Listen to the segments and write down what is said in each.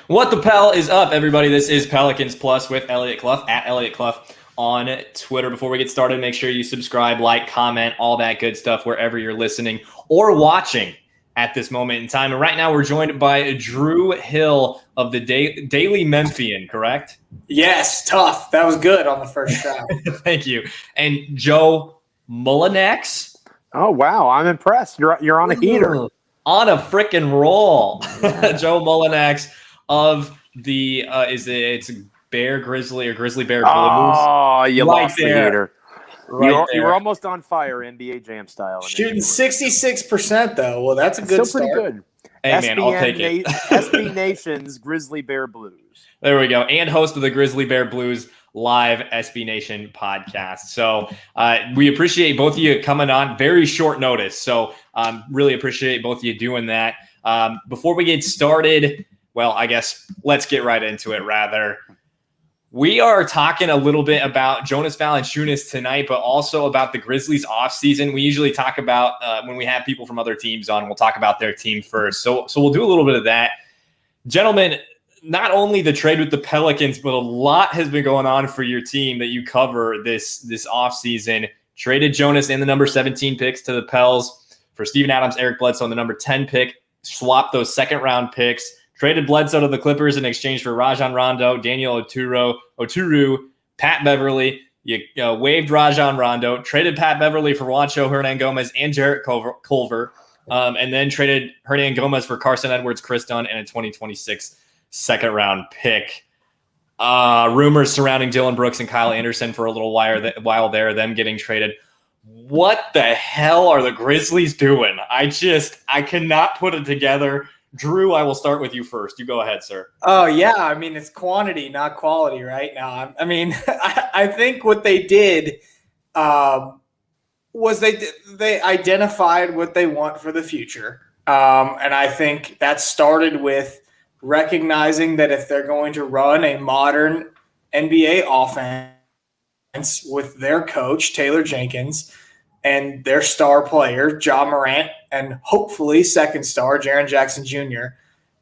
What the Pel is up, everybody? This is Pelicans Plus with Elliot Clough at Elliot Clough on Twitter. Before we get started, make sure you subscribe, like, comment, all that good stuff wherever you're listening or watching at this moment in time. And right now we're joined by Drew Hill of the Daily Memphian, correct? Yes, tough. That was good on the first try. Thank you. And Joe Mullinax. Oh, wow. I'm impressed. You're on a heater. On a freaking roll. Yeah. Joe Mullinax of the it's Bear Grizzly or Grizzly Bear Blues. Oh, you right lost there. The heater. Right you were almost on fire, NBA Jam style. Shooting 66% though. Well, that's a good start. Still pretty good. Hey, man, I'll take it. SB Nation's Grizzly Bear Blues. There we go. And host of the Grizzly Bear Blues live SB Nation podcast. So we appreciate both of you coming on. Very short notice. So really appreciate both of you doing that. Before we get started, well, I guess let's get right into it, rather. We are talking a little bit about Jonas Valanciunas tonight, but also about the Grizzlies offseason. We usually talk about when we have people from other teams on, we'll talk about their team first. So we'll do a little bit of that. Gentlemen, not only the trade with the Pelicans, but a lot has been going on for your team that you cover this offseason. Traded Jonas and the number 17 picks to the Pels for Steven Adams, Eric Bledsoe, and the number 10 pick. Swapped those second-round picks. Traded Bledsoe to the Clippers in exchange for Rajon Rondo, Daniel Oturu, Pat Beverly. You waived Rajon Rondo, traded Pat Beverly for Juancho Hernan-Gomez and Jarrett Culver, and then traded Hernan-Gomez for Carson Edwards, Chris Dunn, and a 2026 second-round pick. Rumors surrounding Dylan Brooks and Kyle Anderson for a little while there, them getting traded. What the hell are the Grizzlies doing? I cannot put it together. Drew, I will start with you first. You go ahead, sir. Oh, yeah. I mean, it's quantity, not quality right now. I mean, I think what they did was they identified what they want for the future. And I think that started with recognizing that if they're going to run a modern NBA offense with their coach, Taylor Jenkins, and their star player, Ja Morant, and hopefully second star, Jaren Jackson Jr.,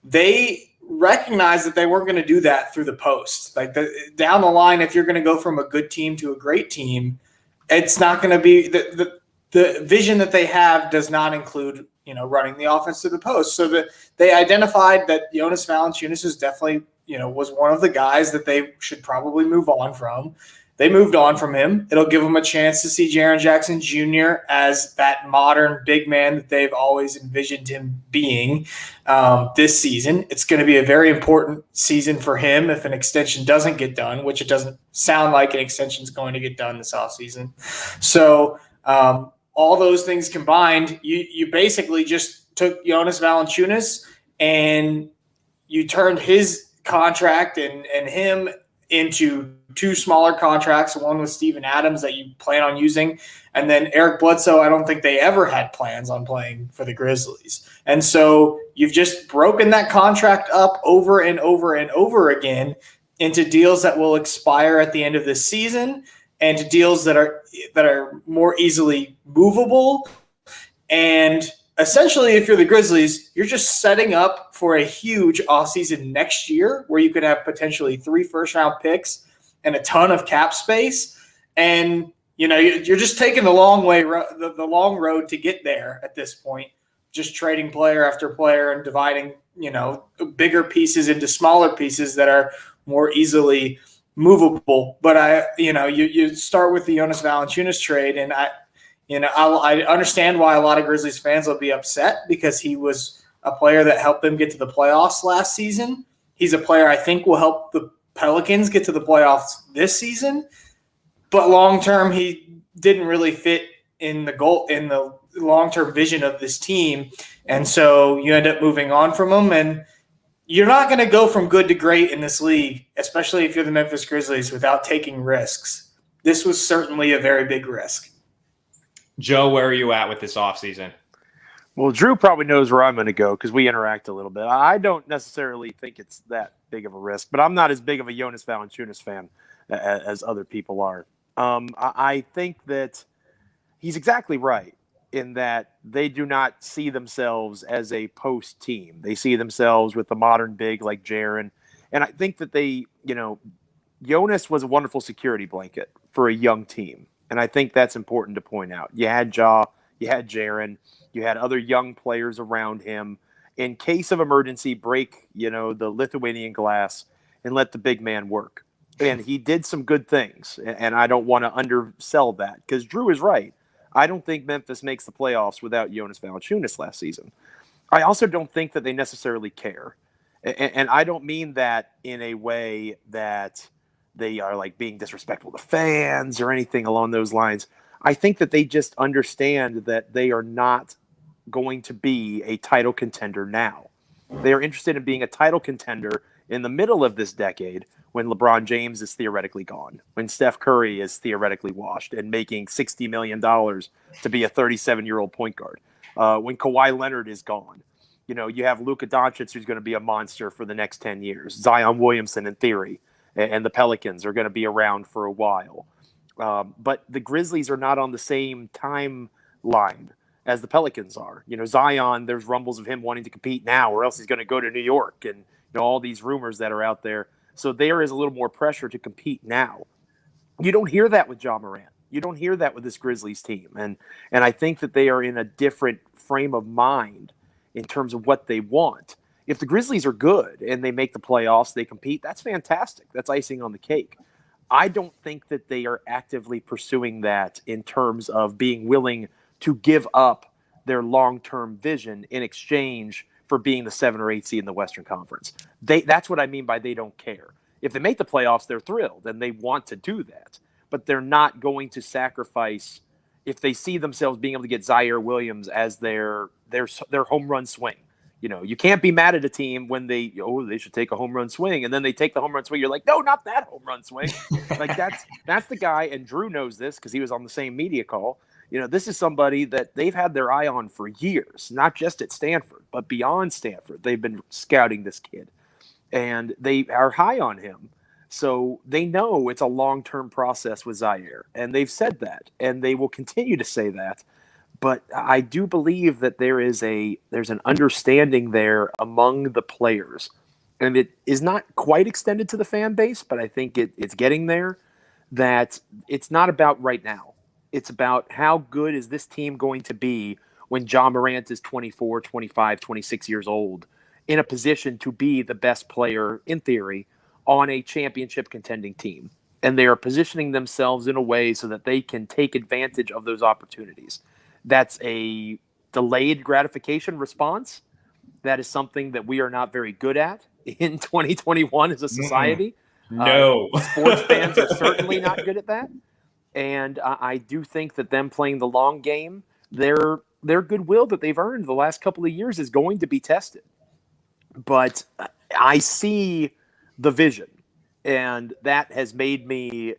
they recognized that they weren't going to do that through the post. Like down the line, if you're going to go from a good team to a great team, it's not going to be the vision that they have does not include, running the offense to the post. So they identified that Jonas Valanciunas is definitely, was one of the guys that they should probably move on from. They moved on from him. It'll give them a chance to see Jaren Jackson Jr. as that modern big man that they've always envisioned him being this season. It's going to be a very important season for him if an extension doesn't get done, which it doesn't sound like an extension is going to get done this offseason. So all those things combined, you basically just took Jonas Valanciunas and you turned his contract and him into two smaller contracts, one with Steven Adams that you plan on using, and then Eric Bledsoe, I don't think they ever had plans on playing for the Grizzlies. And so you've just broken that contract up over and over and over again into deals that will expire at the end of this season and to deals that are more easily movable. And essentially, if you're the Grizzlies, you're just setting up for a huge offseason next year where you could have potentially 3 first-round picks and a ton of cap space. And, you're just taking the long road to get there at this point, just trading player after player and dividing, bigger pieces into smaller pieces that are more easily movable. But you start with the Jonas Valanciunas trade, and I understand why a lot of Grizzlies fans will be upset because he was a player that helped them get to the playoffs last season. He's a player I think will help the Pelicans get to the playoffs this season. But long-term, he didn't really fit in the long-term vision of this team. And so you end up moving on from him. And you're not going to go from good to great in this league, especially if you're the Memphis Grizzlies, without taking risks. This was certainly a very big risk. Joe, where are you at with this offseason? Well, Drew probably knows where I'm going to go because we interact a little bit. I don't necessarily think it's that big of a risk, but I'm not as big of a Jonas Valanciunas fan as other people are. I think that he's exactly right. in that they do not see themselves as a post team. They see themselves with the modern big like Jaren. And I think that Jonas was a wonderful security blanket for a young team. And I think that's important to point out. You had Ja, you had Jaren, you had other young players around him. In case of emergency, break, the Lithuanian glass and let the big man work. And he did some good things. And I don't want to undersell that because Drew is right. I don't think Memphis makes the playoffs without Jonas Valanciunas last season. I also don't think that they necessarily care. And I don't mean that in a way that they are like being disrespectful to fans or anything along those lines. I think that they just understand that they are not going to be a title contender now. They are interested in being a title contender in the middle of this decade when LeBron James is theoretically gone, when Steph Curry is theoretically washed and making $60 million to be a 37-year-old point guard, when Kawhi Leonard is gone. You have Luka Doncic, who's going to be a monster for the next 10 years. Zion Williamson, in theory, and the Pelicans are going to be around for a while. But the Grizzlies are not on the same timeline as the Pelicans are. Zion, there's rumbles of him wanting to compete now or else he's going to go to New York and all these rumors that are out there. So there is a little more pressure to compete now. You don't hear that with Ja Morant. You don't hear that with this Grizzlies team. And I think that they are in a different frame of mind in terms of what they want. If the Grizzlies are good and they make the playoffs, they compete, that's fantastic. That's icing on the cake. I don't think that they are actively pursuing that in terms of being willing to give up their long-term vision in exchange for being the 7 or 8 seed in the Western Conference. That's what I mean by they don't care. If they make the playoffs, they're thrilled and they want to do that. But they're not going to sacrifice if they see themselves being able to get Zaire Williams as their home run swing. You can't be mad at a team when they should take a home run swing, and then they take the home run swing. You're like, no, not that home run swing. Like that's the guy, and Drew knows this because he was on the same media call. This is somebody that they've had their eye on for years, not just at Stanford, but beyond Stanford. They've been scouting this kid, and they are high on him. So they know it's a long-term process with Zaire, and they've said that, and they will continue to say that. But I do believe that there's an understanding there among the players, and it is not quite extended to the fan base, but I think it's getting there, that it's not about right now. It's about how good is this team going to be when Ja Morant is 24, 25, 26 years old, in a position to be the best player, in theory, on a championship contending team. And they are positioning themselves in a way so that they can take advantage of those opportunities. That's a delayed gratification response. That is something that we are not very good at in 2021 as a society. No. Sports fans are certainly not good at that. And I do think that them playing the long game, their goodwill that they've earned the last couple of years is going to be tested. But I see the vision, and that has made me,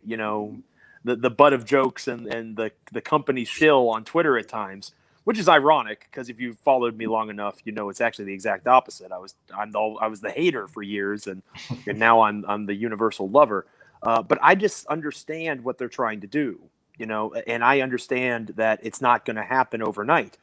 the butt of jokes and the company shill on Twitter at times, which is ironic because if you've followed me long enough, it's actually the exact opposite. I was the hater for years, and now I'm the universal lover. But I just understand what they're trying to do, and I understand that it's not going to happen overnight.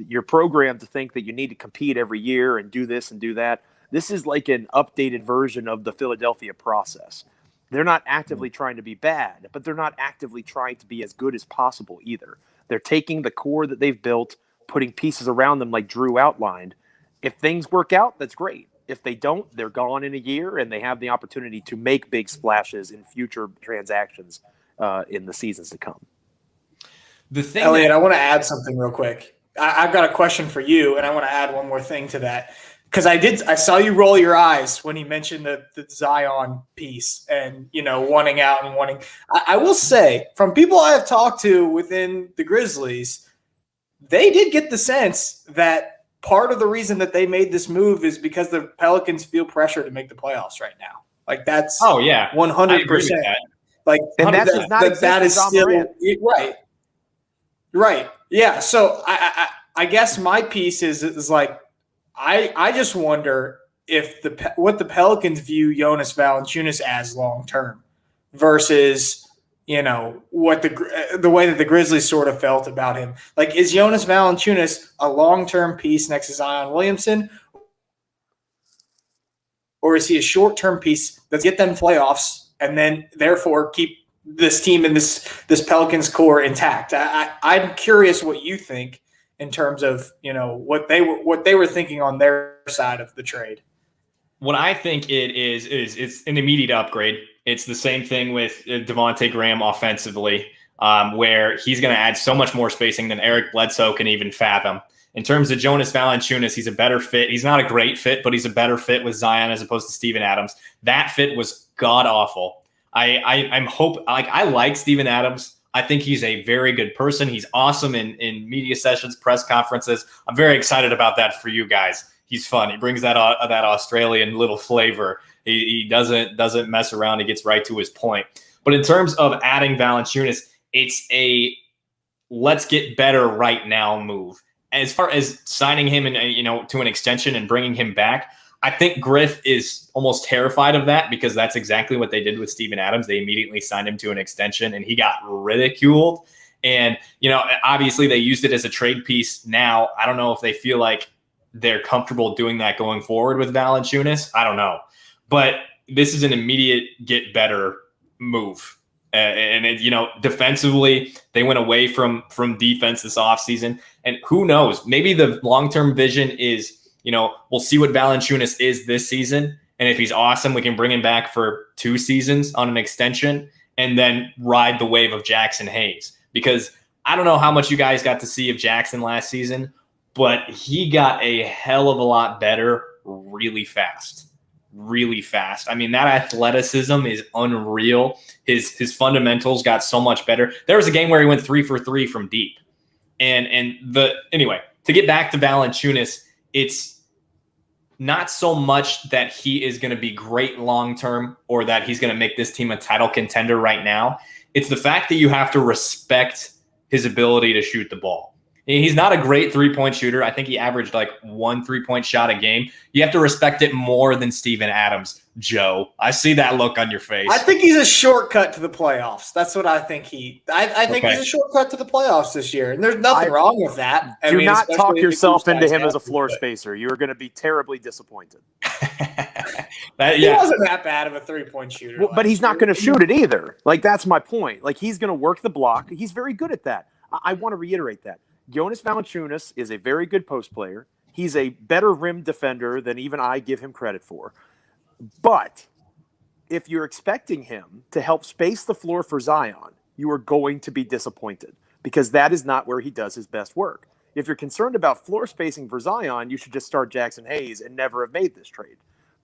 You're programmed to think that you need to compete every year and do this and do that. This is like an updated version of the Philadelphia process. They're not actively trying to be bad, but they're not actively trying to be as good as possible either. They're taking the core that they've built, putting pieces around them like Drew outlined. If things work out, that's great. If they don't, they're gone in a year, and they have the opportunity to make big splashes in future transactions in the seasons to come. Elliot, I want to add something real quick. I've got a question for you, and I want to add one more thing to that. Because I saw you roll your eyes when he mentioned the Zion piece and, wanting out and wanting – I will say, from people I have talked to within the Grizzlies, they did get the sense that part of the reason that they made this move is because the Pelicans feel pressure to make the playoffs right now. Like, that's 100%. Like, and that is still – right. Yeah, so I guess my piece is like, I just wonder if what the Pelicans view Jonas Valanciunas as long term versus what the way that the Grizzlies sort of felt about him. Like, is Jonas Valanciunas a long-term piece next to Zion Williamson, or is he a short-term piece that's get them playoffs and then therefore keep this team and this Pelicans core intact? I'm curious what you think in terms of what they were thinking on their side of the trade. What I think it is it's an immediate upgrade. It's the same thing with Devontae Graham offensively, where he's going to add so much more spacing than Eric Bledsoe can even fathom. In terms of Jonas Valanciunas, he's a better fit. He's not a great fit, but he's a better fit with Zion as opposed to Steven Adams. That fit was god awful. I like Steven Adams. I think he's a very good person. He's awesome in media sessions, press conferences. I'm very excited about that for you guys. He's fun. He brings that Australian little flavor. He doesn't mess around. He gets right to his point. But in terms of adding Valanciunas, it's a let's get better right now move. As far as signing him and to an extension and bringing him back, I think Griff is almost terrified of that because that's exactly what they did with Steven Adams. They immediately signed him to an extension and he got ridiculed. And obviously they used it as a trade piece. Now I don't know if they feel like they're comfortable doing that going forward with Valanciunas. I don't know. But this is an immediate get better move. Defensively, they went away from defense this offseason. And who knows? Maybe the long-term vision is, we'll see what Valanciunas is this season. And if he's awesome, we can bring him back for 2 seasons on an extension and then ride the wave of Jackson Hayes. Because I don't know how much you guys got to see of Jackson last season, but he got a hell of a lot better really fast. Really fast. I mean, that athleticism is unreal. His fundamentals got so much better. There was a game where he went 3 for 3 from deep. Anyway, to get back to Valanciunas, it's not so much that he is going to be great long-term or that he's going to make this team a title contender right now. It's the fact that you have to respect his ability to shoot the ball. He's not a great three-point shooter. I think he averaged like 1 3-point shot a game. You have to respect it more than Steven Adams, Joe. I see that look on your face. I think he's a shortcut to the playoffs. That's what I think I think he's a shortcut to the playoffs this year. And there's nothing wrong with that. Do not talk yourself into him as a floor spacer. You're going to be terribly disappointed. He wasn't that bad of a three-point shooter. Well, but he's not going to shoot it either. Like, that's my point. Like, he's going to work the block. He's very good at that. I want to reiterate that. Jonas Valanciunas is a very good post player. He's a better rim defender than even I give him credit for. But if you're expecting him to help space the floor for Zion, you are going to be disappointed because that is not where he does his best work. If you're concerned about floor spacing for Zion, you should just start Jackson Hayes and never have made this trade.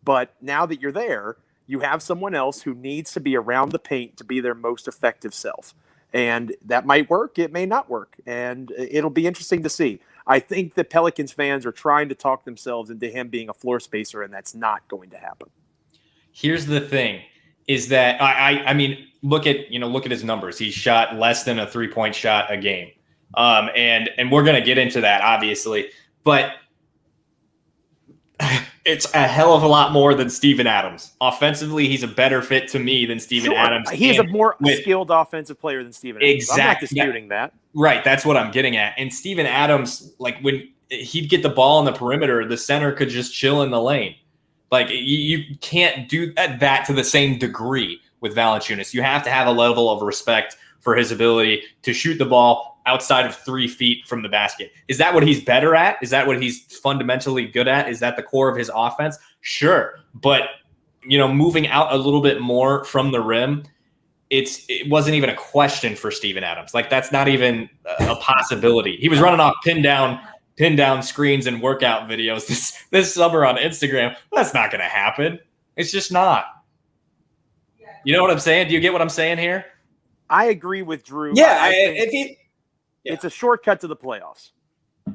But now that you're there, you have someone else who needs to be around the paint to be their most effective self. And that might work. It may not work. And it'll be interesting to see. I think the Pelicans fans are trying to talk themselves into him being a floor spacer, and that's not going to happen. Here's the thing is that I mean, look at his numbers. He shot less than a 3-point shot a game. And we're going to get into that obviously, but it's a hell of a lot more than Steven Adams. Offensively, he's a better fit to me than Steven Adams. He's a more skilled offensive player than Steven Adams. Exactly. I'm not disputing that. Right. That's what I'm getting at. And Steven Adams, like when he'd get the ball on the perimeter, the center could just chill in the lane. Like you can't do that to the same degree with Valanciunas. You have to have a level of respect for his ability to shoot the ball outside of 3 feet from the basket. Is that what he's better at? Is that what he's fundamentally good at? Is that the core of his offense? Sure. But, moving out a little bit more from the rim, it wasn't even a question for Steven Adams. Like, that's not even a possibility. He was running off pin down screens and workout videos this summer on Instagram. That's not going to happen. It's just not. You know what I'm saying? Do you get what I'm saying here? I agree with Drew. Yeah, it's a shortcut to the playoffs.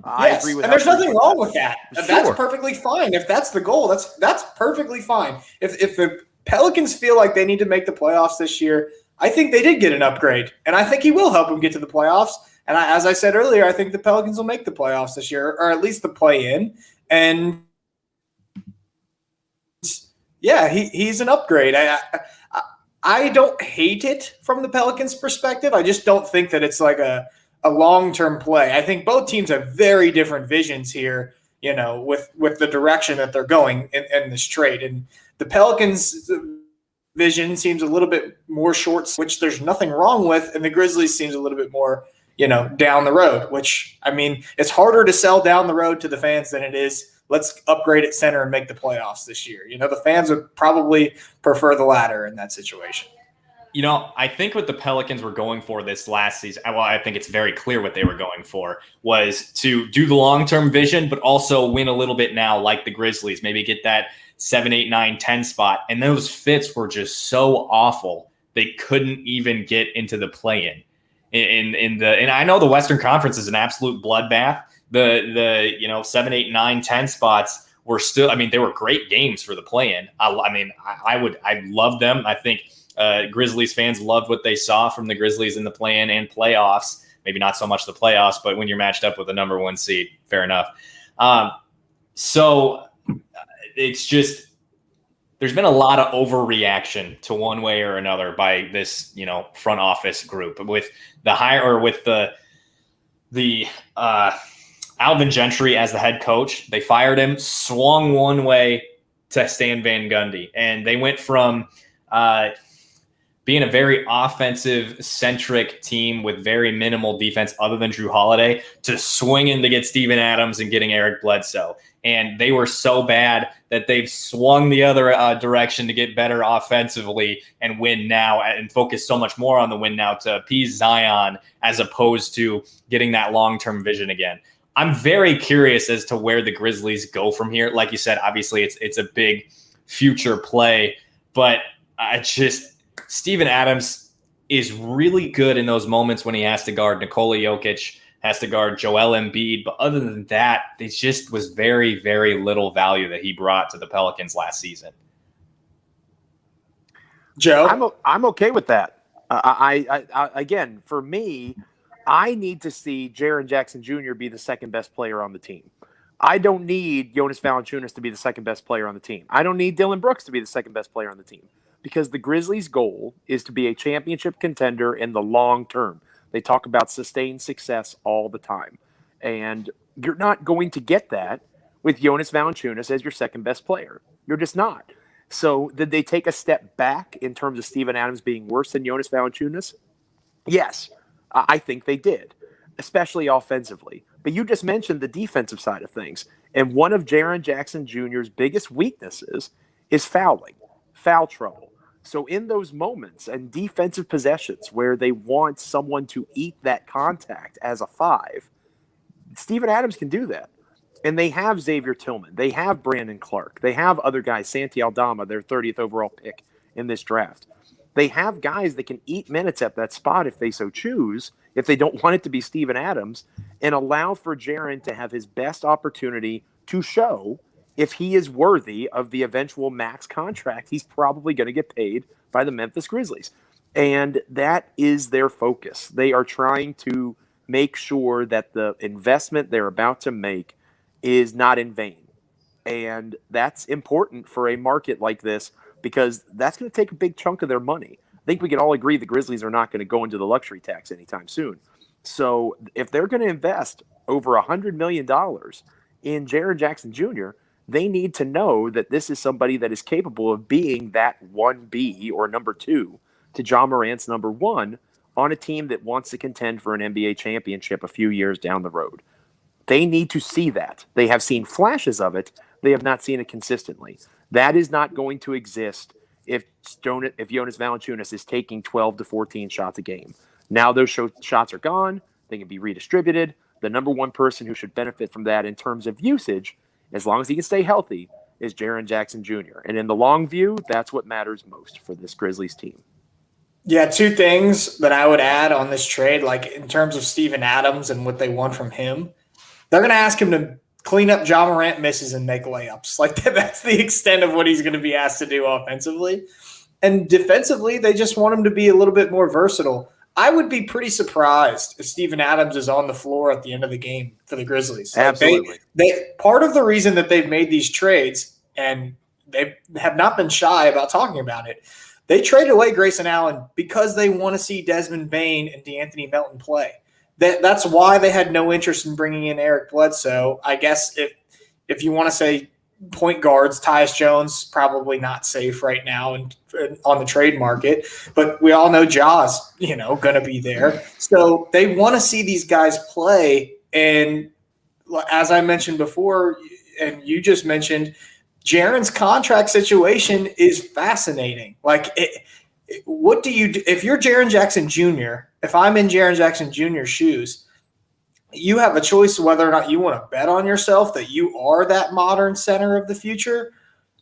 I agree with and there's nothing wrong with that. Sure. That's perfectly fine. If that's the goal, that's perfectly fine. If the Pelicans feel like they need to make the playoffs this year, I think they did get an upgrade, and I think he will help them get to the playoffs. And as I said earlier, I think the Pelicans will make the playoffs this year, or at least the play-in. And yeah, he's an upgrade. I don't hate it from the Pelicans' perspective. I just don't think that it's like a long-term play. I think both teams have very different visions here, with the direction that they're going in this trade. And the Pelicans' vision seems a little bit more short, which there's nothing wrong with, and the Grizzlies seems a little bit more, down the road, which, I mean, it's harder to sell down the road to the fans than it is let's upgrade at center and make the playoffs this year. The fans would probably prefer the latter in that situation. I think what the Pelicans were going for this last season, well, I think it's very clear what they were going for, was to do the long-term vision, but also win a little bit now, like the Grizzlies, maybe get that 7, 8, 9, 10 spot. And those fits were just so awful. They couldn't even get into the play-in. And I know the Western Conference is an absolute bloodbath. The 7, 8, 9, 10 spots were still, they were great games for the play-in. I love them. I think Grizzlies fans loved what they saw from the Grizzlies in the play-in and playoffs. Maybe not so much the playoffs, but when you're matched up with the number 1 seed, fair enough. So it's just, there's been a lot of overreaction to one way or another by this, front office group with the Alvin Gentry as the head coach. They fired him, swung one way to Stan Van Gundy, and they went from being a very offensive-centric team with very minimal defense other than Drew Holiday to swinging to get Steven Adams and getting Eric Bledsoe. And they were so bad that they've swung the other direction to get better offensively and win now and focus so much more on the win now to appease Zion as opposed to getting that long-term vision again. I'm very curious as to where the Grizzlies go from here. Like you said, obviously it's a big future play, but Steven Adams is really good in those moments when he has to guard Nikola Jokic, has to guard Joel Embiid. But other than that, it just was very, very little value that he brought to the Pelicans last season. Joe? I'm okay with that. Again, for me, I need to see Jaren Jackson Jr. be the second best player on the team. I don't need Jonas Valanciunas to be the second best player on the team. I don't need Dylan Brooks to be the second best player on the team, because the Grizzlies' goal is to be a championship contender in the long term. They talk about sustained success all the time. And you're not going to get that with Jonas Valanciunas as your second best player. You're just not. So did they take a step back in terms of Steven Adams being worse than Jonas Valanciunas? Yes, I think they did, especially offensively. But you just mentioned the defensive side of things. And one of Jaren Jackson Jr.'s biggest weaknesses is foul trouble. So in those moments and defensive possessions where they want someone to eat that contact as a 5, Steven Adams can do that. And they have Xavier Tillman. They have Brandon Clark. They have other guys, Santi Aldama, their 30th overall pick in this draft. They have guys that can eat minutes at that spot if they so choose, if they don't want it to be Steven Adams, and allow for Jaren to have his best opportunity to show if he is worthy of the eventual max contract he's probably going to get paid by the Memphis Grizzlies. And that is their focus. They are trying to make sure that the investment they're about to make is not in vain. And that's important for a market like this, because that's going to take a big chunk of their money. I think we can all agree the Grizzlies are not going to go into the luxury tax anytime soon. So if they're going to invest over $100 million in Jaren Jackson Jr., they need to know that this is somebody that is capable of being that 1B or number 2 to Ja Morant's number 1 on a team that wants to contend for an NBA championship a few years down the road. They need to see that. They have seen flashes of it. They have not seen it consistently. That is not going to exist if Jonas Valanciunas is taking 12 to 14 shots a game. Now those shots are gone. They can be redistributed. The number 1 person who should benefit from that in terms of usage, as long as he can stay healthy, is Jaren Jackson Jr. And in the long view, that's what matters most for this Grizzlies team. Yeah, 2 things that I would add on this trade, like in terms of Steven Adams and what they want from him. They're going to ask him to clean up Ja Morant misses and make layups. Like that's the extent of what he's going to be asked to do offensively. And defensively, they just want him to be a little bit more versatile. I would be pretty surprised if Steven Adams is on the floor at the end of the game for the Grizzlies. Absolutely. They part of the reason that they've made these trades, and they have not been shy about talking about it, They traded away Grayson Allen because they want to see Desmond Bane and DeAnthony Melton play. That's why they had no interest in bringing in Eric Bledsoe. I guess if you want to say point guards, Tyus Jones probably not safe right now and on the trade market, but we all know Ja's, going to be there. So they want to see these guys play. And as I mentioned before, and you just mentioned, Jaren's contract situation is fascinating. What do you do if you're Jaren Jackson Jr.? If I'm in Jaren Jackson Jr.'s shoes, you have a choice whether or not you want to bet on yourself that you are that modern center of the future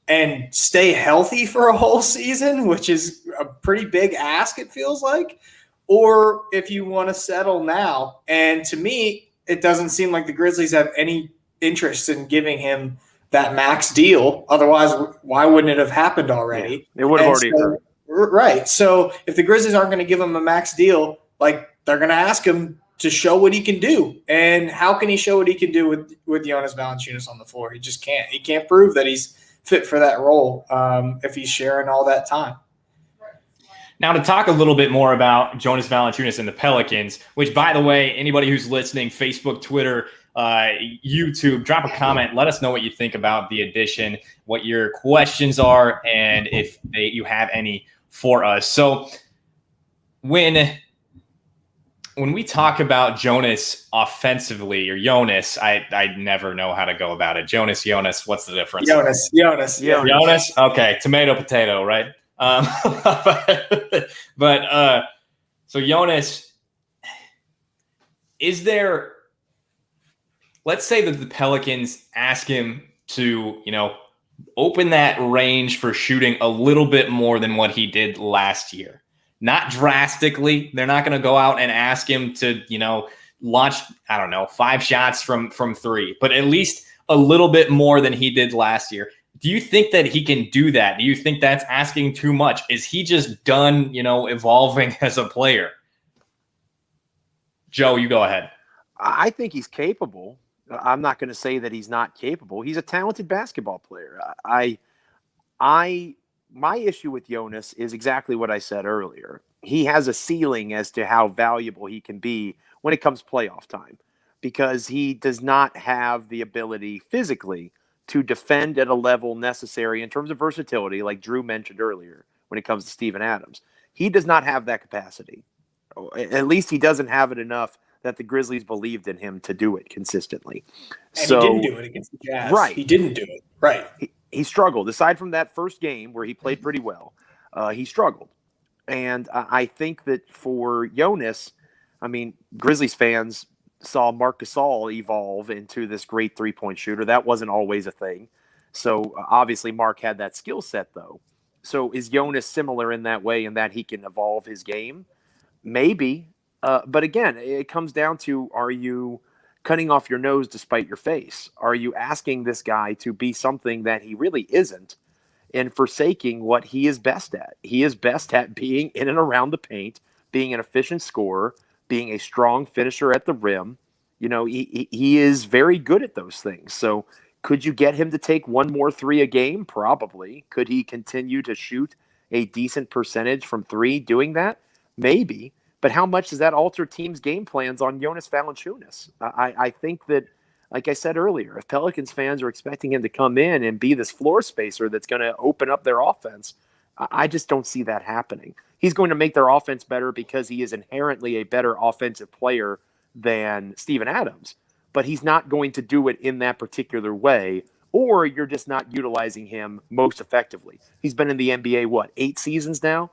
and stay healthy for a whole season, which is a pretty big ask, it feels like, or if you want to settle now. And to me, it doesn't seem like the Grizzlies have any interest in giving him that max deal. Otherwise, why wouldn't it have happened already? Yeah, it would have already occurred. Right. So if the Grizzlies aren't going to give him a max deal, they're going to ask him to show what he can do. And how can he show what he can do with Jonas Valanciunas on the floor? He just can't. He can't prove that he's fit for that role if he's sharing all that time. Now, to talk a little bit more about Jonas Valanciunas and the Pelicans, which, by the way, anybody who's listening, Facebook, Twitter, YouTube, drop a comment. Let us know what you think about the addition, what your questions are, and if you have any for us. So when we talk about Jonas offensively, or Jonas, I never know how to go about it. Jonas, what's the difference? Jonas. Okay, tomato, potato, right? So Jonas, is there? Let's say that the Pelicans ask him to, open that range for shooting a little bit more than what he did last year. Not drastically. They're not going to go out and ask him to, launch, 5 shots from 3, but at least a little bit more than he did last year. Do you think that he can do that? Do you think that's asking too much? Is he just done, evolving as a player? Joe, you go ahead. I think he's capable. I'm not going to say that he's not capable. He's a talented basketball player. My issue with Jonas is exactly what I said earlier. He has a ceiling as to how valuable he can be when it comes playoff time, because he does not have the ability physically to defend at a level necessary in terms of versatility, like Drew mentioned earlier, when it comes to Steven Adams. He does not have that capacity. At least he doesn't have it enough that the Grizzlies believed in him to do it consistently. And he didn't do it against the Jazz. Right. He didn't do it. Right. He struggled. Aside from that first game where he played pretty well, he struggled. And I think that for Jonas, Grizzlies fans saw Marc Gasol evolve into this great three-point shooter. That wasn't always a thing. So obviously Marc had that skill set, though. So is Jonas similar in that way, in that he can evolve his game? Maybe. But again, it comes down to, are you cutting off your nose to spite your face? Are you asking this guy to be something that he really isn't and forsaking what he is best at? He is best at being in and around the paint, being an efficient scorer, being a strong finisher at the rim. He is very good at those things. So could you get him to take one more 3 a game? Probably. Could he continue to shoot a decent percentage from 3 doing that? Maybe. But how much does that alter teams' game plans on Jonas Valanciunas? I think that, like I said earlier, if Pelicans fans are expecting him to come in and be this floor spacer that's going to open up their offense, I just don't see that happening. He's going to make their offense better because he is inherently a better offensive player than Steven Adams. But he's not going to do it in that particular way, or you're just not utilizing him most effectively. He's been in the NBA, 8 seasons now?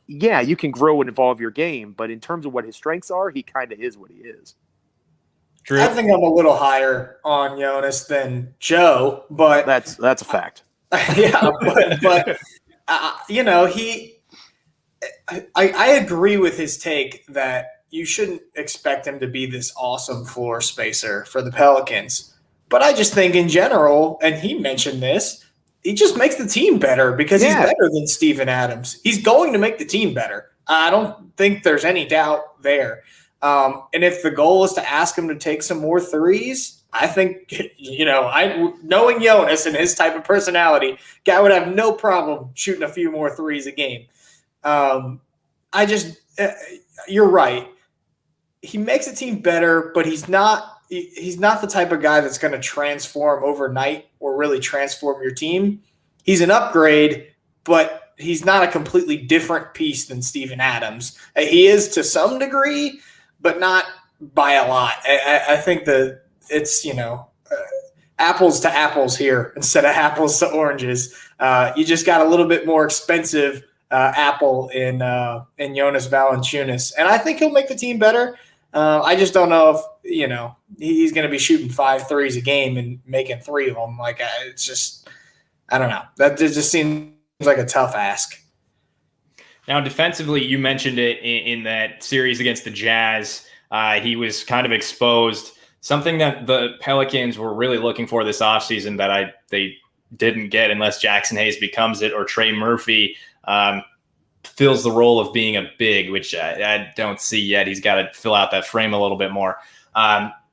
Yeah, you can grow and evolve your game, but in terms of what his strengths are, he kind of is what he is. True. I think I'm a little higher on Jonas than Joe, but that's a fact. Yeah, but I agree with his take that you shouldn't expect him to be this awesome floor spacer for the Pelicans. But I just think in general, and he mentioned this, he just makes the team better because he's better than Steven Adams. He's going to make the team better. I don't think there's any doubt there. And if the goal is to ask him to take some more threes, I think, knowing Jonas and his type of personality, guy would have no problem shooting a few more threes a game. You're right. He makes a team better, but he's not the type of guy that's going to transform overnight or really transform your team. He's an upgrade, but he's not a completely different piece than Steven Adams. He is to some degree, but not by a lot. I think that it's, apples to apples here instead of apples to oranges. You just got a little bit more expensive apple in Jonas Valanciunas, and I think he'll make the team better. I just don't know if he's going to be shooting 5 threes a game and making 3 of them. Like it's just, I don't know. That just seems like a tough ask. Now, defensively, you mentioned it in that series against the Jazz. He was kind of exposed. Something that the Pelicans were really looking for this offseason that they didn't get unless Jackson Hayes becomes it or Trey Murphy fills the role of being a big, which I don't see yet. He's got to fill out that frame a little bit more.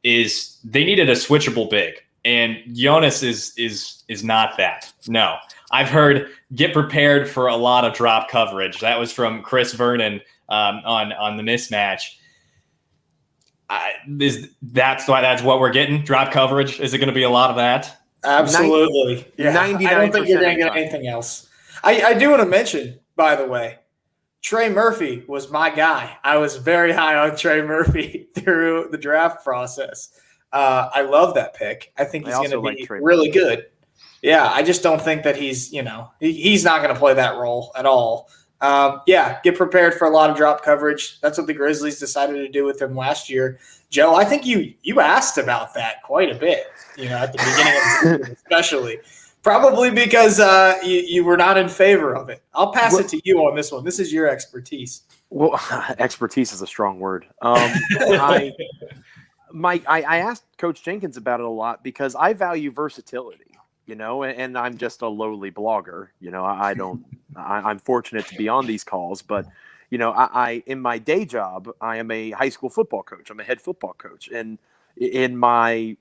Is they needed a switchable big, and Jonas is not that. No, I've heard get prepared for a lot of drop coverage. That was from Chris Vernon on the mismatch. That's what we're getting? Drop coverage? Is it going to be a lot of that? Absolutely. 99%. I don't think you're going to get anything else. I do want to mention, by the way, Trey Murphy was my guy. I was very high on Trey Murphy through the draft process. I love that pick. I think he's going to be really good. Yeah, I just don't think that he's not going to play that role at all. Get prepared for a lot of drop coverage. That's what the Grizzlies decided to do with him last year. Joe, I think you asked about that quite a bit, at the beginning of the season especially. Probably because you were not in favor of it. I'll pass it to you on this one. This is your expertise. Well, expertise is a strong word. I asked Coach Jenkins about it a lot because I value versatility. And I'm just a lowly blogger. I'm fortunate to be on these calls, but I in my day job, I am a high school football coach. I'm a head football coach, and in my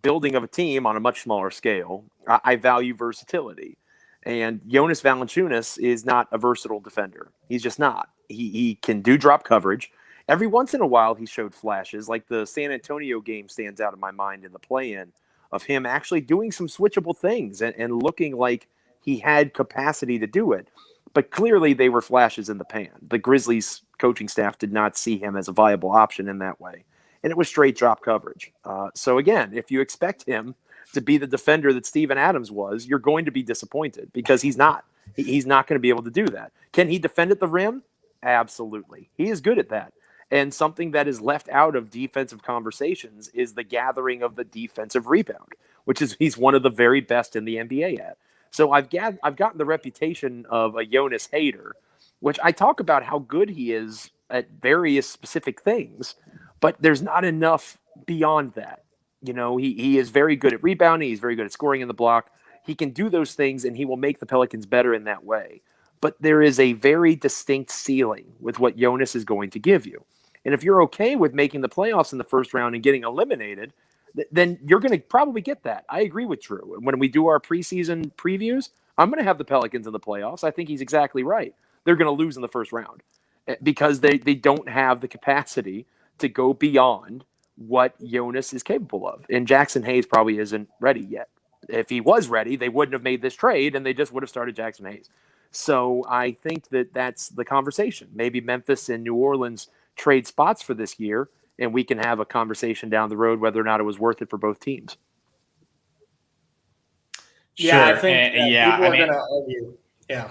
building of a team on a much smaller scale, I value versatility. And Jonas Valanciunas is not a versatile defender. He's just not. He can do drop coverage. Every once in a while, he showed flashes. Like the San Antonio game stands out in my mind in the play-in of him actually doing some switchable things and looking like he had capacity to do it. But clearly they were flashes in the pan. The Grizzlies coaching staff did not see him as a viable option in that way. And it was straight drop coverage. So again, if you expect him to be the defender that Steven Adams was, you're going to be disappointed because he's not. He's not going to be able to do that. Can he defend at the rim? Absolutely. He is good at that. And something that is left out of defensive conversations is the gathering of the defensive rebound, which is he's one of the very best in the NBA at. So I've gotten the reputation of a Jonas hater, which I talk about how good he is at various specific things, but there's not enough beyond that. He is very good at rebounding. He's very good at scoring in the block. He can do those things, and he will make the Pelicans better in that way. But there is a very distinct ceiling with what Jonas is going to give you. And if you're okay with making the playoffs in the first round and getting eliminated, then you're going to probably get that. I agree with Drew. When we do our preseason previews, I'm going to have the Pelicans in the playoffs. I think he's exactly right. They're going to lose in the first round because they don't have the capacity to go beyond what Jonas is capable of. And Jackson Hayes probably isn't ready yet. If he was ready, they wouldn't have made this trade, and they just would have started Jackson Hayes. So I think that's the conversation. Maybe Memphis and New Orleans trade spots for this year, and we can have a conversation down the road whether or not it was worth it for both teams. Yeah, sure. I think people are going to argue. Yeah.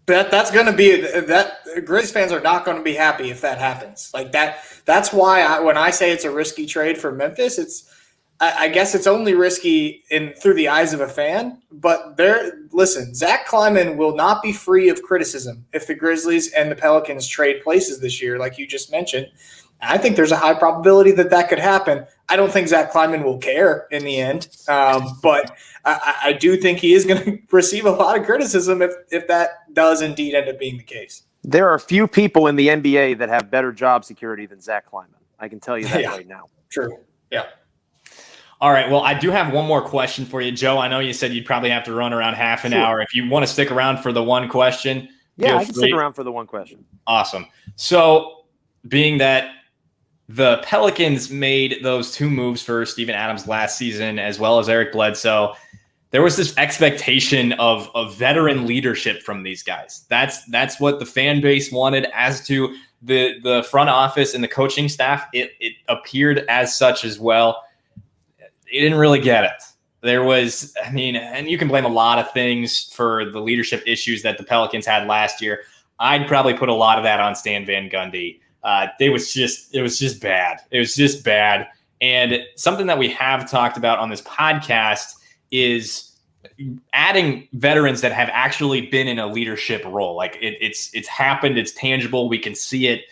That's going to be that Grizzlies fans are not going to be happy if that happens. Like that's why when I say it's a risky trade for Memphis, I guess it's only risky through the eyes of a fan, but listen, Zach Kleiman will not be free of criticism if the Grizzlies and the Pelicans trade places this year, like you just mentioned. I think there's a high probability that could happen. I don't think Zach Kleiman will care in the end, but I do think he is going to receive a lot of criticism if that does indeed end up being the case. There are few people in the NBA that have better job security than Zach Kleiman. I can tell you that right now. True. Yeah. All right. Well, I do have one more question for you, Joe. I know you said you'd probably have to run around half an hour. If you want to stick around for the one question, yeah, I can stick around for the one question. Awesome. So, being that the Pelicans made those 2 moves for Steven Adams last season, as well as Eric Bledsoe, there was this expectation of veteran leadership from these guys. That's what the fan base wanted. As to the front office and the coaching staff, it appeared as such as well. It didn't really get it. There was, and you can blame a lot of things for the leadership issues that the Pelicans had last year. I'd probably put a lot of that on Stan Van Gundy. It was just bad. It was just bad. And something that we have talked about on this podcast is adding veterans that have actually been in a leadership role. Like it's happened. It's tangible. We can see it.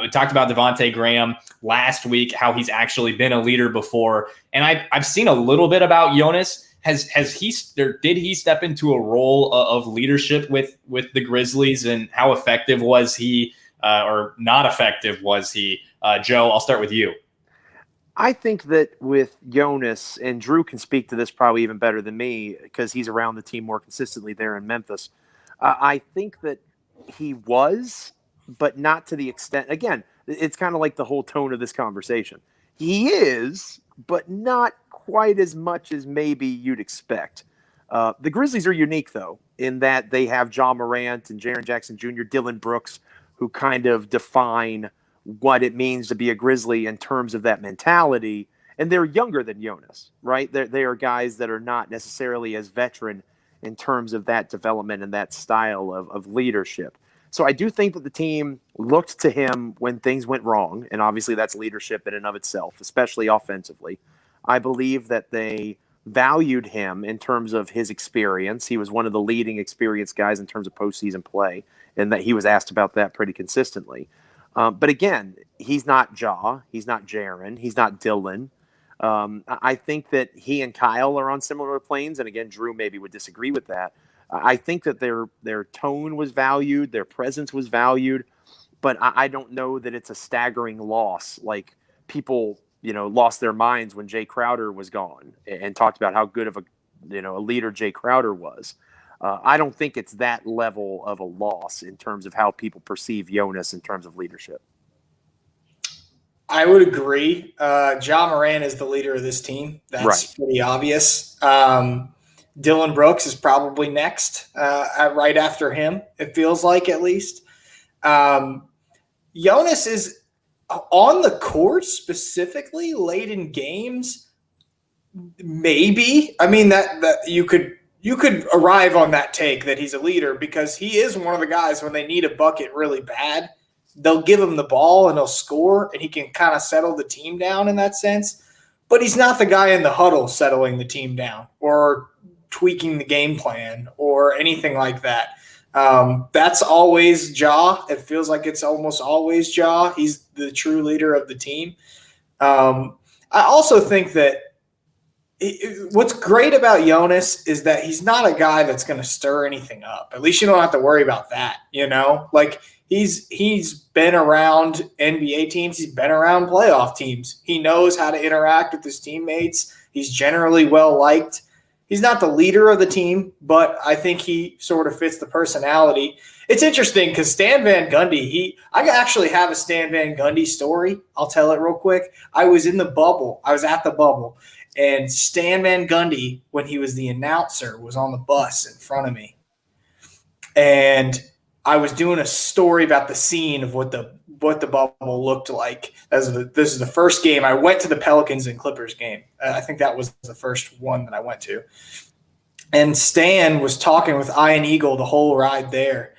We talked about Devontae Graham last week, how he's actually been a leader before. And I've seen a little bit about Jonas. Did he step into a role of leadership with the Grizzlies, and how effective was he or not effective was he? Joe, I'll start with you. I think that with Jonas, and Drew can speak to this probably even better than me because he's around the team more consistently there in Memphis. I think that he was, but not to the extent. Again, it's kind of like the whole tone of this conversation. He is, but not quite as much as maybe you'd expect. The Grizzlies are unique, though, in that they have Ja Morant and Jaren Jackson Jr., Dylan Brooks, who kind of define what it means to be a Grizzly in terms of that mentality. And they're younger than Jonas, right? They are guys that are not necessarily as veteran in terms of that development and that style of leadership. So I do think that the team looked to him when things went wrong, and obviously that's leadership in and of itself, especially offensively. I believe that they valued him in terms of his experience. He was one of the leading experienced guys in terms of postseason play, and that he was asked about that pretty consistently. But again, he's not Ja, he's not Jaren, he's not Dylan. I think that he and Kyle are on similar planes, and again, Drew maybe would disagree with that. I think that their tone was valued, their presence was valued, but I don't know that it's a staggering loss. Like people, lost their minds when Jay Crowder was gone and talked about how good of a leader Jay Crowder was. I don't think it's that level of a loss in terms of how people perceive Jonas in terms of leadership. I would agree. Ja Morant is the leader of this team. That's right. Pretty obvious. Dylan Brooks is probably next, right after him, it feels like, at least. Jonas is on the court specifically late in games. Maybe. That you could arrive on that take that he's a leader because he is one of the guys when they need a bucket really bad, they'll give him the ball and he'll score, and he can kind of settle the team down in that sense. But he's not the guy in the huddle settling the team down or tweaking the game plan or anything like that. That's always Ja. It feels like it's almost always Ja. He's the true leader of the team. I also think that what's great about Jonas is that he's not a guy that's going to stir anything up. At least you don't have to worry about that, Like he's been around NBA teams. He's been around playoff teams. He knows how to interact with his teammates. He's generally well-liked. He's not the leader of the team, but I think he sort of fits the personality. It's interesting because Stan Van Gundy, I actually have a Stan Van Gundy story. I'll tell it real quick. I was in the bubble. I was at the bubble. And Stan Van Gundy, when he was the announcer, was on the bus in front of me. And I was doing a story about the scene of what the bubble looked like. This is the first game. I went to the Pelicans and Clippers game. I think that was the first one that I went to. And Stan was talking with Ian Eagle the whole ride there.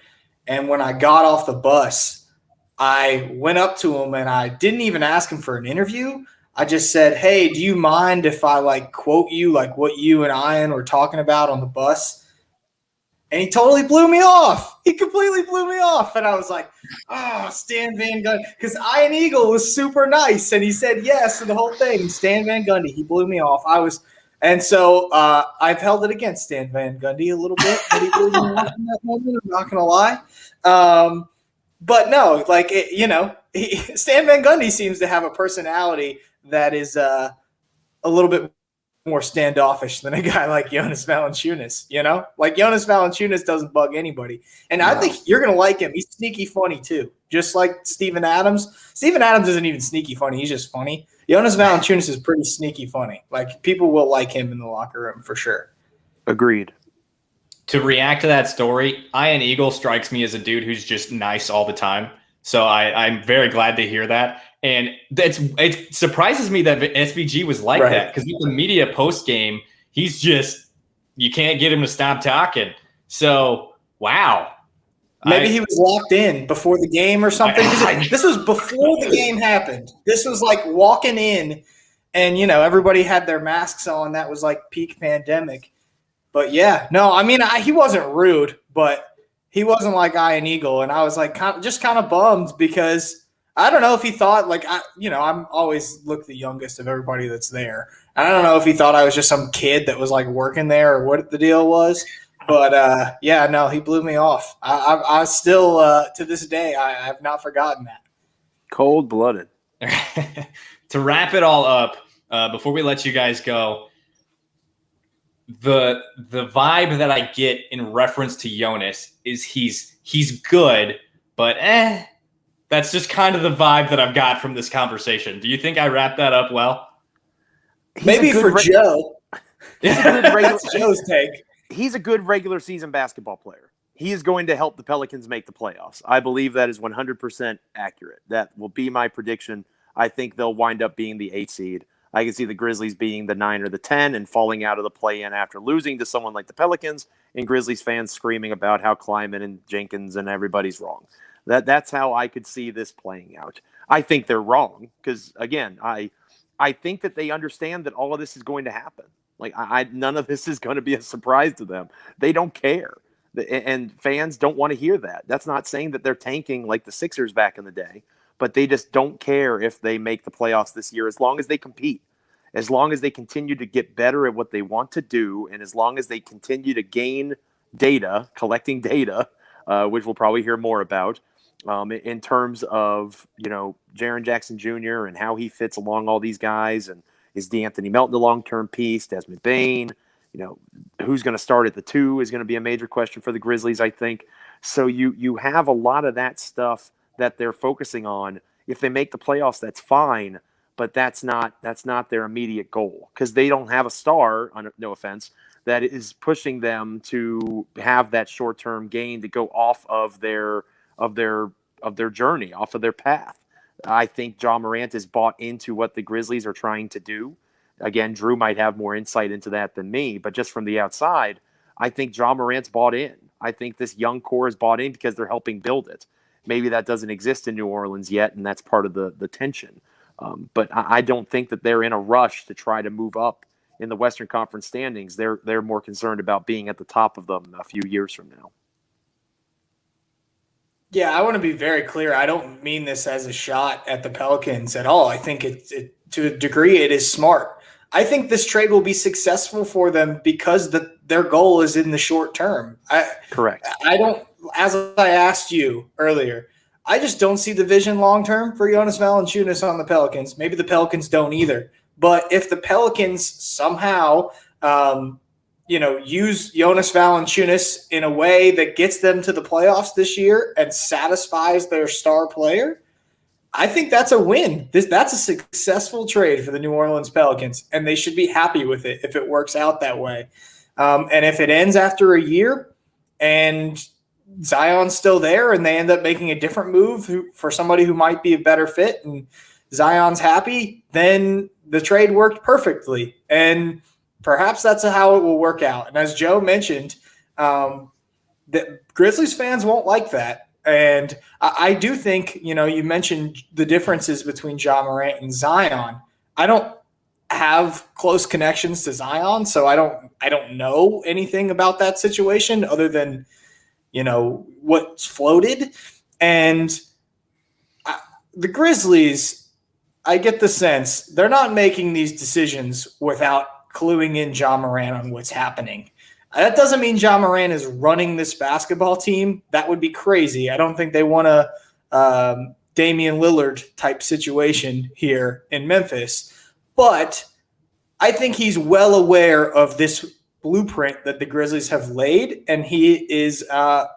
And when I got off the bus, I went up to him and I didn't even ask him for an interview. I just said, "Hey, do you mind if I quote you what you and Ian were talking about on the bus?" And he totally blew me off. He completely blew me off. And I was like, Stan Van Gundy. Because Ian Eagle was super nice. And he said yes to the whole thing. Stan Van Gundy, he blew me off. And so I've held it against Stan Van Gundy a little bit. But he blew me off in that moment. I'm not going to lie. But no, Stan Van Gundy seems to have a personality that is a little bit more standoffish than a guy like Jonas Valanciunas, you know? Like Jonas Valanciunas doesn't bug anybody. And I think you're going to like him. He's sneaky funny too. Just like Steven Adams. Steven Adams isn't even sneaky funny. He's just funny. Jonas Valanciunas is pretty sneaky funny. Like people will like him in the locker room for sure. Agreed. To react to that story, Ian Eagle strikes me as a dude who's just nice all the time. So I'm very glad to hear that. And it surprises me that SVG was like that, because with the media post game, he's just, you can't get him to stop talking. So, wow. Maybe he was locked in before the game or something. This was before the game happened. This was like walking in and, everybody had their masks on. That was like peak pandemic. But yeah, no, I mean, he wasn't rude, but he wasn't like Ian Eagle. And I was like, kind of bummed because I don't know if he thought I'm always the youngest of everybody that's there. I don't know if he thought I was just some kid that was like working there or what the deal was. But yeah, no, he blew me off. I still, to this day, I have not forgotten that. Cold-blooded. To wrap it all up, before we let you guys go, the vibe that I get in reference to Jonas is he's good, but that's just kind of the vibe that I've got from this conversation. Do you think I wrapped that up well? Maybe for Joe. That's Joe's take. He's a good regular season basketball player. He is going to help the Pelicans make the playoffs. I believe that is 100% accurate. That will be my prediction. I think they'll wind up being the 8 seed. I can see the Grizzlies being the 9 or the 10 and falling out of the play-in after losing to someone like the Pelicans, and Grizzlies fans screaming about how Kleiman and Jenkins and everybody's wrong. That's how I could see this playing out. I think they're wrong because, again, I think that they understand that all of this is going to happen. Like, none of this is going to be a surprise to them. They don't care. And fans don't want to hear that. That's not saying that they're tanking like the Sixers back in the day, but they just don't care if they make the playoffs this year as long as they compete, as long as they continue to get better at what they want to do, and as long as they continue to gain data, collecting data, which we'll probably hear more about, in terms of, Jaren Jackson Jr. and how he fits along all these guys, and is DeAnthony Melton the long-term piece, Desmond Bane, who's going to start at the 2 is going to be a major question for the Grizzlies, I think. So you have a lot of that stuff that they're focusing on. If they make the playoffs, that's fine, but that's not their immediate goal because they don't have a star, no offense, that is pushing them to have that short-term gain to go off of their journey, off of their path. I think Ja Morant is bought into what the Grizzlies are trying to do. Again, Drew might have more insight into that than me, but just from the outside, I think Ja Morant's bought in. I think this young core is bought in because they're helping build it. Maybe that doesn't exist in New Orleans yet, and that's part of the tension. But I don't think that they're in a rush to try to move up in the Western Conference standings. They're more concerned about being at the top of them a few years from now. Yeah, I want to be very clear. I don't mean this as a shot at the Pelicans at all. I think it to a degree it is smart. I think this trade will be successful for them because their goal is in the short term. Correct. I don't, as I asked you earlier, I just don't see the vision long term for Jonas Valanciunas on the Pelicans. Maybe the Pelicans don't either. But if the Pelicans somehow use Jonas Valanciunas in a way that gets them to the playoffs this year and satisfies their star player, I think that's a win. That's a successful trade for the New Orleans Pelicans, and they should be happy with it if it works out that way. And if it ends after a year and Zion's still there and they end up making a different move for somebody who might be a better fit and Zion's happy, then the trade worked perfectly. And perhaps that's how it will work out. And as Joe mentioned, the Grizzlies fans won't like that. And I do think, you mentioned the differences between Ja Morant and Zion. I don't have close connections to Zion, so I don't know anything about that situation other than, what's floated. And the Grizzlies, I get the sense they're not making these decisions without cluing in Ja Morant on what's happening. That doesn't mean Ja Morant is running this basketball team. That would be crazy. I don't think they want a Damian Lillard type situation here in Memphis. But I think he's well aware of this blueprint that the Grizzlies have laid, and he is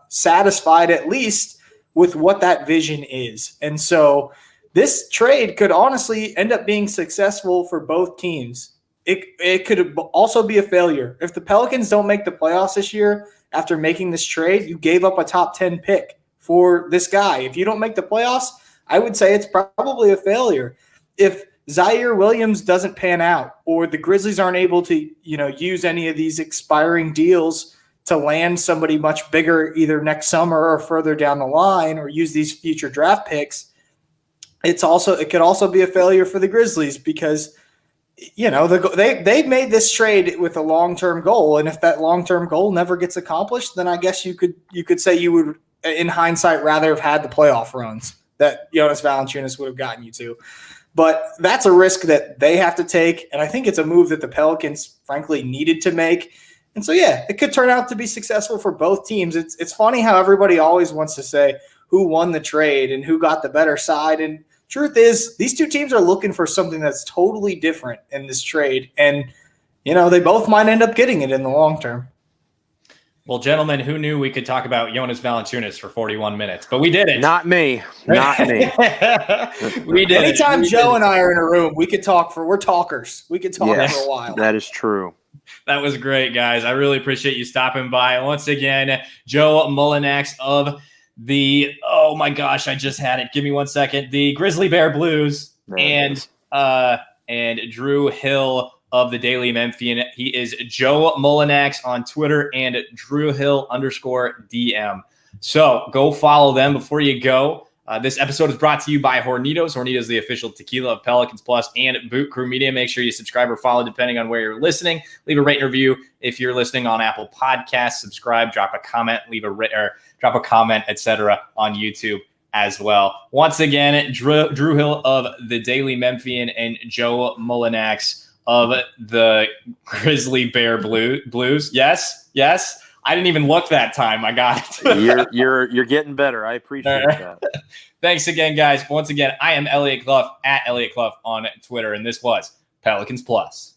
satisfied at least with what that vision is. And so this trade could honestly end up being successful for both teams. It could also be a failure. If the Pelicans don't make the playoffs this year after making this trade, you gave up a top 10 pick for this guy. If you don't make the playoffs, I would say it's probably a failure. If Zaire Williams doesn't pan out, or the Grizzlies aren't able to, use any of these expiring deals to land somebody much bigger either next summer or further down the line, or use these future draft picks, it could also be a failure for the Grizzlies because they made this trade with a long-term goal, and if that long-term goal never gets accomplished, then I guess you could say you would, in hindsight, rather have had the playoff runs that Jonas Valanciunas would have gotten you to. But that's a risk that they have to take, and I think it's a move that the Pelicans, frankly, needed to make. And so, yeah, it could turn out to be successful for both teams. It's funny how everybody always wants to say who won the trade and who got the better side. And truth is, these two teams are looking for something that's totally different in this trade. And, they both might end up getting it in the long term. Well, gentlemen, who knew we could talk about Jonas Valanciunas for 41 minutes? But we did it. Not me. Not me. We did Anytime Joe and I are in a room, we could talk we're talkers. We could talk for a while. That is true. That was great, guys. I really appreciate you stopping by. Once again, Joe Mullinax of oh my gosh, I just had it. Give me 1 second. The Grizzly Bear Blues and Drew Hill of the Daily Memphian. He is Joe Mullinax on Twitter and Drew Hill _DM. So go follow them before you go. This episode is brought to you by Hornitos. Hornitos, the official tequila of Pelicans Plus and Boot Crew Media. Make sure you subscribe or follow depending on where you're listening. Leave a rate and review if you're listening on Apple Podcasts. Subscribe, drop a comment, drop a comment, etc. on YouTube as well. Once again, Drew Hill of the Daily Memphian and Joe Mullinax of the Grizzly Bear Blues. Yes. I didn't even look that time. I got it. You're getting better. I appreciate that. Thanks again, guys. Once again, I am Elliot Clough at Elliot Clough on Twitter, and this was Pelicans Plus.